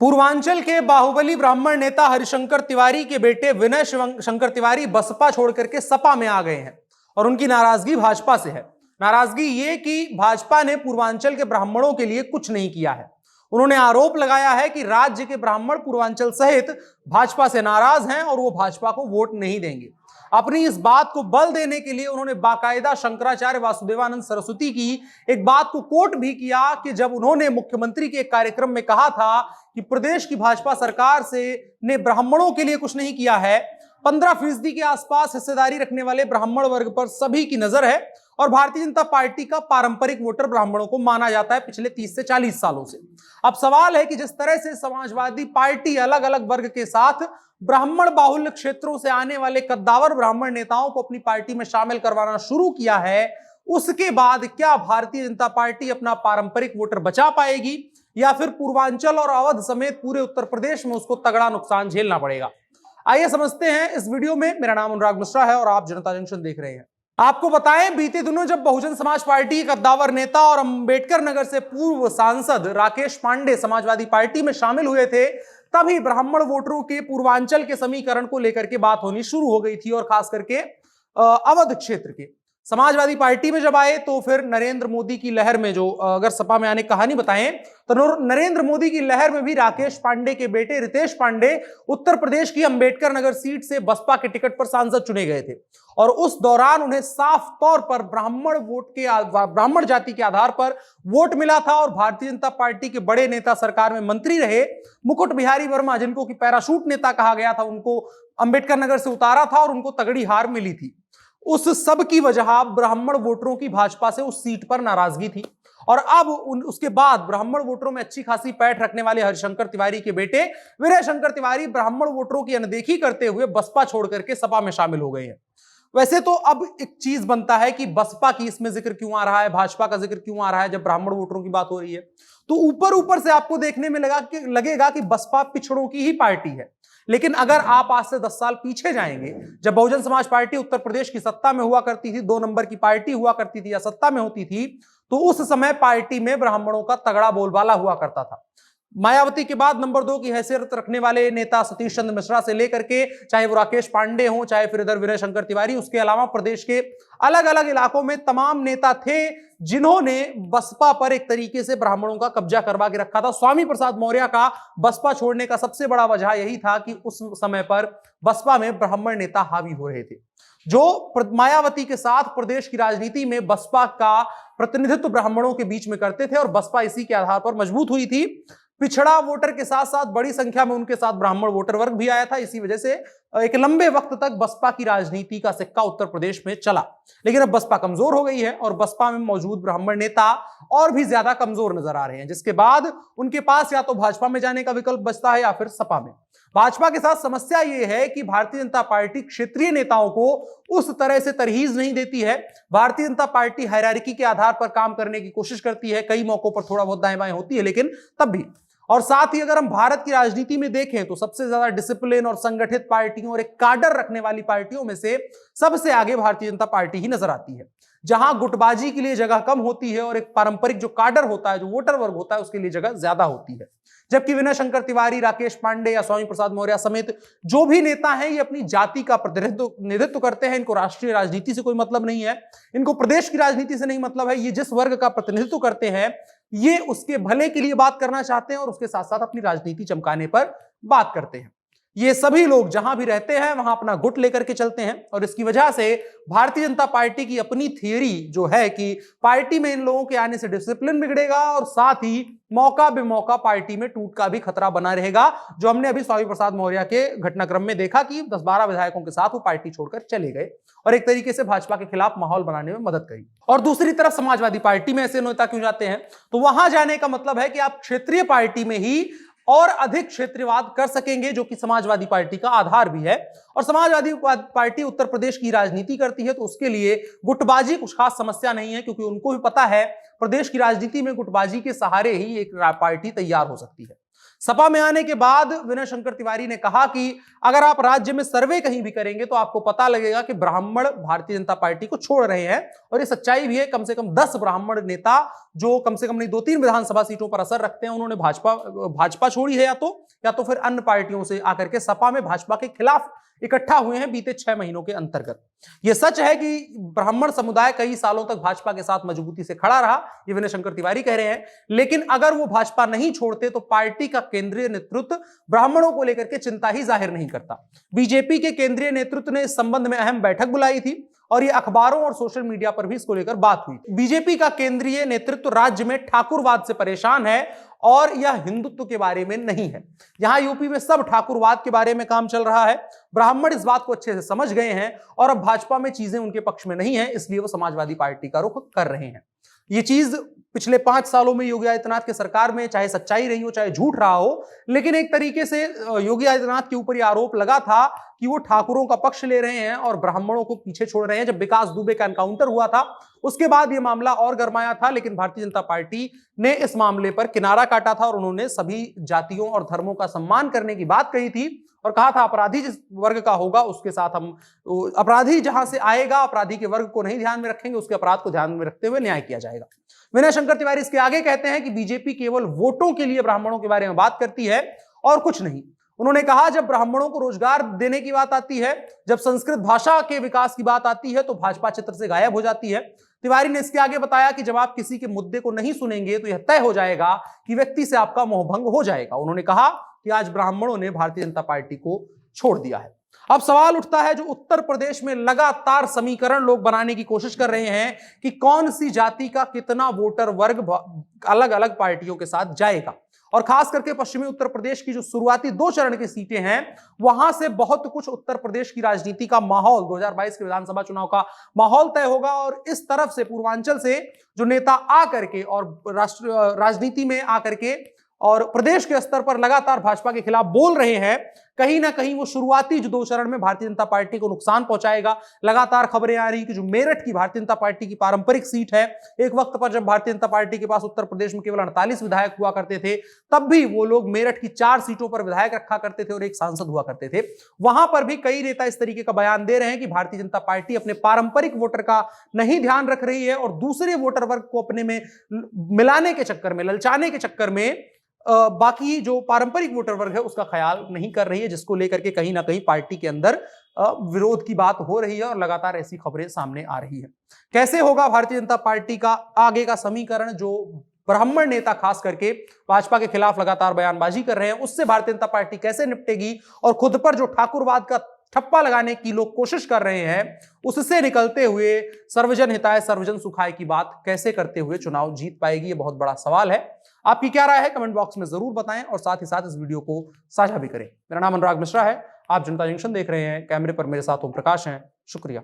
पूर्वांचल के बाहुबली ब्राह्मण नेता हरिशंकर तिवारी के बेटे विनय शंकर तिवारी बसपा छोड़ करके सपा में आ गए हैं और उनकी नाराजगी भाजपा से है। नाराजगी ये कि भाजपा ने पूर्वांचल के ब्राह्मणों के लिए कुछ नहीं किया है। उन्होंने आरोप लगाया है कि राज्य के ब्राह्मण पूर्वांचल सहित भाजपा से नाराज हैं और वो भाजपा को वोट नहीं देंगे। अपनी इस बात को बल देने के लिए उन्होंने बाकायदा शंकराचार्य वासुदेवानंद सरस्वती की एक बात को कोट भी किया कि जब उन्होंने मुख्यमंत्री के एक कार्यक्रम में कहा था कि प्रदेश की भाजपा सरकार से ने ब्राह्मणों के लिए कुछ नहीं किया है, 15% के आसपास हिस्सेदारी रखने वाले ब्राह्मण वर्ग पर सभी की नजर है और भारतीय जनता पार्टी का पारंपरिक वोटर ब्राह्मणों को माना जाता है पिछले 30 से 40 सालों से। अब सवाल है कि जिस तरह से समाजवादी पार्टी अलग अलग वर्ग के साथ ब्राह्मण बाहुल्य क्षेत्रों से आने वाले कद्दावर ब्राह्मण नेताओं को अपनी पार्टी में शामिल करवाना शुरू किया है, उसके बाद क्या भारतीय जनता पार्टी अपना पारंपरिक वोटर बचा पाएगी या फिर पूर्वांचल और अवध समेत पूरे उत्तर प्रदेश में उसको तगड़ा नुकसान झेलना पड़ेगा? आइए समझते हैं इस वीडियो में। मेरा नाम अनुराग मिश्रा है और आप जनता जंक्शन देख रहे हैं। आपको बताएं, बीते दिनों जब बहुजन समाज पार्टी के कद्दावर नेता और अंबेडकर नगर से पूर्व सांसद राकेश पांडे समाजवादी पार्टी में शामिल हुए थे, तभी ब्राह्मण वोटरों के पूर्वांचल के समीकरण को लेकर के बात होनी शुरू हो गई थी और खास करके अवध क्षेत्र के समाजवादी पार्टी में जब आए तो फिर नरेंद्र मोदी की लहर में, जो अगर सपा में आने कहानी बताएं तो नरेंद्र मोदी की लहर में भी राकेश पांडे के बेटे रितेश पांडे उत्तर प्रदेश की अंबेडकर नगर सीट से बसपा के टिकट पर सांसद चुने गए थे और उस दौरान उन्हें साफ तौर पर ब्राह्मण जाति के आधार पर वोट मिला था और भारतीय जनता पार्टी के बड़े नेता सरकार में मंत्री रहे मुकुट बिहारी वर्मा, जिनको की पैराशूट नेता कहा गया था, उनको अंबेडकर नगर से उतारा था और उनको तगड़ी हार मिली थी। उस सब की वजह ब्राह्मण वोटरों की भाजपा से उस सीट पर नाराजगी थी और अब उसके बाद ब्राह्मण वोटरों में अच्छी खासी पैठ रखने वाले हरिशंकर तिवारी के बेटे विनय शंकर तिवारी ब्राह्मण वोटरों की अनदेखी करते हुए बसपा छोड़ करके सपा में शामिल हो गए हैं। वैसे तो अब एक चीज बनता है कि बसपा की इसमें जिक्र क्यों आ रहा है, भाजपा का जिक्र क्यों आ रहा है जब ब्राह्मण वोटरों की बात हो रही है? तो ऊपर ऊपर से आपको देखने में लगेगा कि बसपा पिछड़ों की ही पार्टी है, लेकिन अगर आप आज से 10 साल पीछे जाएंगे, जब बहुजन समाज पार्टी उत्तर प्रदेश की सत्ता में हुआ करती थी, 2 नंबर की पार्टी हुआ करती थी या सत्ता में होती थी, तो उस समय पार्टी में ब्राह्मणों का तगड़ा बोलबाला हुआ करता था। मायावती के बाद नंबर 2 की हैसियत रखने वाले नेता सतीश चंद्र मिश्रा से लेकर के चाहे वो राकेश पांडे हो, चाहे फिर इधर विनय शंकर तिवारी, उसके अलावा प्रदेश के अलग अलग इलाकों में तमाम नेता थे जिन्होंने बसपा पर एक तरीके से ब्राह्मणों का कब्जा करवा के रखा था। स्वामी प्रसाद मौर्य का बसपा छोड़ने का सबसे बड़ा वजह यही था कि उस समय पर बसपा में ब्राह्मण नेता हावी हो रहे थे, जो मायावती के साथ प्रदेश की राजनीति में बसपा का प्रतिनिधित्व ब्राह्मणों के बीच में करते थे और बसपा इसी के आधार पर मजबूत हुई थी। पिछड़ा वोटर के साथ साथ बड़ी संख्या में उनके साथ ब्राह्मण वोटर वर्ग भी आया था। इसी वजह से एक लंबे वक्त तक बसपा की राजनीति का सिक्का उत्तर प्रदेश में चला, लेकिन अब बसपा कमजोर हो गई है और बसपा में मौजूद ब्राह्मण नेता और भी ज्यादा कमजोर नजर आ रहे हैं, जिसके बाद उनके पास या तो भाजपा में जाने का विकल्प बचता है या फिर सपा में। भाजपा के साथ समस्या यह है कि भारतीय जनता पार्टी क्षेत्रीय नेताओं को उस तरह से तरहीज नहीं देती है। भारतीय जनता पार्टी हायरार्की के आधार पर काम करने की कोशिश करती है, कई मौकों पर थोड़ा बहुत दाएं बाएं होती है, लेकिन तब भी। और साथ ही अगर हम भारत की राजनीति में देखें तो सबसे ज्यादा डिसिप्लिन और संगठित पार्टियों और एक काडर रखने वाली पार्टियों में से सबसे आगे भारतीय जनता पार्टी ही नजर आती है, जहां गुटबाजी के लिए जगह कम होती है और एक पारंपरिक जो काडर होता है, जो वोटर वर्ग होता है, उसके लिए जगह ज्यादा होती है। जबकि विनय शंकर तिवारी, राकेश पांडे या स्वामी प्रसाद मौर्य समेत जो भी नेता हैं, ये अपनी जाति का प्रतिनिधित्व करते हैं। इनको राष्ट्रीय राजनीति से कोई मतलब नहीं है, इनको प्रदेश की राजनीति से नहीं मतलब है। ये जिस वर्ग का प्रतिनिधित्व करते हैं, ये उसके भले के लिए बात करना चाहते हैं और उसके साथ साथ अपनी राजनीति चमकाने पर बात करते हैं। ये सभी लोग जहां भी रहते हैं वहां अपना गुट लेकर के चलते हैं और इसकी वजह से भारतीय जनता पार्टी की अपनी थियरी जो है कि पार्टी में इन लोगों के आने से डिसिप्लिन बिगड़ेगा और साथ ही मौका बेमौका पार्टी में टूट का भी खतरा बना रहेगा, जो हमने अभी स्वामी प्रसाद मौर्य के घटनाक्रम में देखा कि 10-12 विधायकों के साथ वो पार्टी छोड़कर चले गए और एक तरीके से भाजपा के खिलाफ माहौल बनाने में मदद करी। और दूसरी तरफ समाजवादी पार्टी में ऐसे नेता क्यों जाते हैं? तो वहां जाने का मतलब है कि आप क्षेत्रीय पार्टी में ही और अधिक क्षेत्रवाद कर सकेंगे, जो कि समाजवादी पार्टी का आधार भी है। और समाजवादी पार्टी उत्तर प्रदेश की राजनीति करती है तो उसके लिए गुटबाजी कुछ खास समस्या नहीं है, क्योंकि उनको भी पता है प्रदेश की राजनीति में गुटबाजी के सहारे ही एक पार्टी तैयार हो सकती है। सपा में आने के बाद विनय शंकर तिवारी ने कहा कि अगर आप राज्य में सर्वे कहीं भी करेंगे तो आपको पता लगेगा कि ब्राह्मण भारतीय जनता पार्टी को छोड़ रहे हैं। और ये सच्चाई भी है, कम से कम 10 ब्राह्मण नेता जो कम से कम नहीं 2-3 विधानसभा सीटों पर असर रखते हैं, उन्होंने भाजपा छोड़ी है, या तो फिर अन्य पार्टियों से आकर के सपा में भाजपा के खिलाफ इकट्ठा हुए हैं बीते 6 महीनों के अंतर्गत। यह सच है कि ब्राह्मण समुदाय कई सालों तक भाजपा के साथ मजबूती से खड़ा रहा, ये विनय शंकर तिवारी कह रहे हैं। लेकिन अगर वो भाजपा नहीं छोड़ते तो पार्टी का केंद्रीय नेतृत्व ब्राह्मणों को लेकर के चिंता ही जाहिर नहीं करता। बीजेपी के केंद्रीय नेतृत्व ने इस संबंध में अहम बैठक बुलाई थी और ये अखबारों और सोशल मीडिया पर भी इसको लेकर बात हुई। बीजेपी का केंद्रीय नेतृत्व राज्य में ठाकुरवाद से परेशान है और यह हिंदुत्व के बारे में नहीं है। यहां यूपी में सब ठाकुरवाद के बारे में काम चल रहा है। ब्राह्मण इस बात को अच्छे से समझ गए हैं और अब भाजपा में चीजें उनके पक्ष में नहीं है, इसलिए वो समाजवादी पार्टी का रुख कर रहे हैं। ये चीज पिछले 5 सालों में योगी आदित्यनाथ की सरकार में चाहे सच्चाई रही हो चाहे झूठ रहा हो, लेकिन एक तरीके से योगी आदित्यनाथ के ऊपर यह आरोप लगा था कि वो ठाकुरों का पक्ष ले रहे हैं और ब्राह्मणों को पीछे छोड़ रहे हैं। जब विकास दुबे का एनकाउंटर हुआ था उसके बाद यह मामला और गरमाया था, लेकिन भारतीय जनता पार्टी ने इस मामले पर किनारा काटा था और उन्होंने सभी जातियों और धर्मों का सम्मान करने की बात कही थी और कहा था अपराधी जिस वर्ग का होगा उसके साथ हम, अपराधी जहां से आएगा अपराधी के वर्ग को नहीं ध्यान में रखेंगे, उसके अपराध को ध्यान में रखते हुए न्याय किया जाएगा। विनय शंकर तिवारी इसके आगे कहते हैं कि बीजेपी केवल वोटों के लिए ब्राह्मणों के बारे में बात करती है और कुछ नहीं। उन्होंने कहा जब ब्राह्मणों को रोजगार देने की बात आती है, जब संस्कृत भाषा के विकास की बात आती है तो भाजपा चित्र से गायब हो जाती है। तिवारी ने इसके आगे बताया कि जब आप किसी के मुद्दे को नहीं सुनेंगे तो यह तय हो जाएगा कि व्यक्ति से आपका मोहभंग हो जाएगा। उन्होंने कहा कि आज ब्राह्मणों ने भारतीय जनता पार्टी को छोड़ दिया है। अब सवाल उठता है, जो उत्तर प्रदेश में लगातार समीकरण लोग बनाने की कोशिश कर रहे हैं कि कौन सी जाति का कितना वोटर वर्ग अलग अलग पार्टियों के साथ जाएगा, और खास करके पश्चिमी उत्तर प्रदेश की जो शुरुआती 2 चरण की सीटें हैं वहां से बहुत कुछ उत्तर प्रदेश की राजनीति का माहौल, 2022 के विधानसभा चुनाव का माहौल तय होगा। और इस तरफ से पूर्वांचल से जो नेता आकर के और राजनीति में आकर के और प्रदेश के स्तर पर लगातार भाजपा के खिलाफ बोल रहे हैं, कहीं ना कहीं वो शुरुआती जो 2 चरण में भारतीय जनता पार्टी को नुकसान पहुंचाएगा। लगातार खबरें आ रही कि जो मेरठ की भारतीय जनता पार्टी की पारंपरिक सीट है, एक वक्त पर जब भारतीय जनता पार्टी के पास उत्तर प्रदेश में केवल 48 विधायक हुआ करते थे, तब भी वो लोग मेरठ की 4 सीटों पर विधायक रखा करते थे और एक सांसद हुआ करते थे। वहां पर भी कई नेता इस तरीके का बयान दे रहे हैं कि भारतीय जनता पार्टी अपने पारंपरिक वोटर का नहीं ध्यान रख रही है और दूसरे वोटर वर्ग को अपने में मिलाने के चक्कर में, ललचाने के चक्कर में बाकी जो पारंपरिक वोटर वर्ग है उसका ख्याल नहीं कर रही है, जिसको लेकर के कहीं ना कहीं पार्टी के अंदर विरोध की बात हो रही है और लगातार ऐसी खबरें सामने आ रही है। कैसे होगा भारतीय जनता पार्टी का आगे का समीकरण? जो ब्राह्मण नेता खास करके भाजपा के खिलाफ लगातार बयानबाजी कर रहे हैं, उससे भारतीय जनता पार्टी कैसे निपटेगी और खुद पर जो ठाकुरवाद का ठप्पा लगाने की लोग कोशिश कर रहे हैं, उससे निकलते हुए सर्वजन हिताय सर्वजन सुखाय की बात कैसे करते हुए चुनाव जीत पाएगी, ये बहुत बड़ा सवाल है। आपकी क्या राय है कमेंट बॉक्स में जरूर बताएं और साथ ही साथ इस वीडियो को साझा भी करें। मेरा नाम अनुराग मिश्रा है, आप जनता जंक्शन देख रहे हैं। कैमरे पर मेरे साथ ओम प्रकाश हैं। शुक्रिया।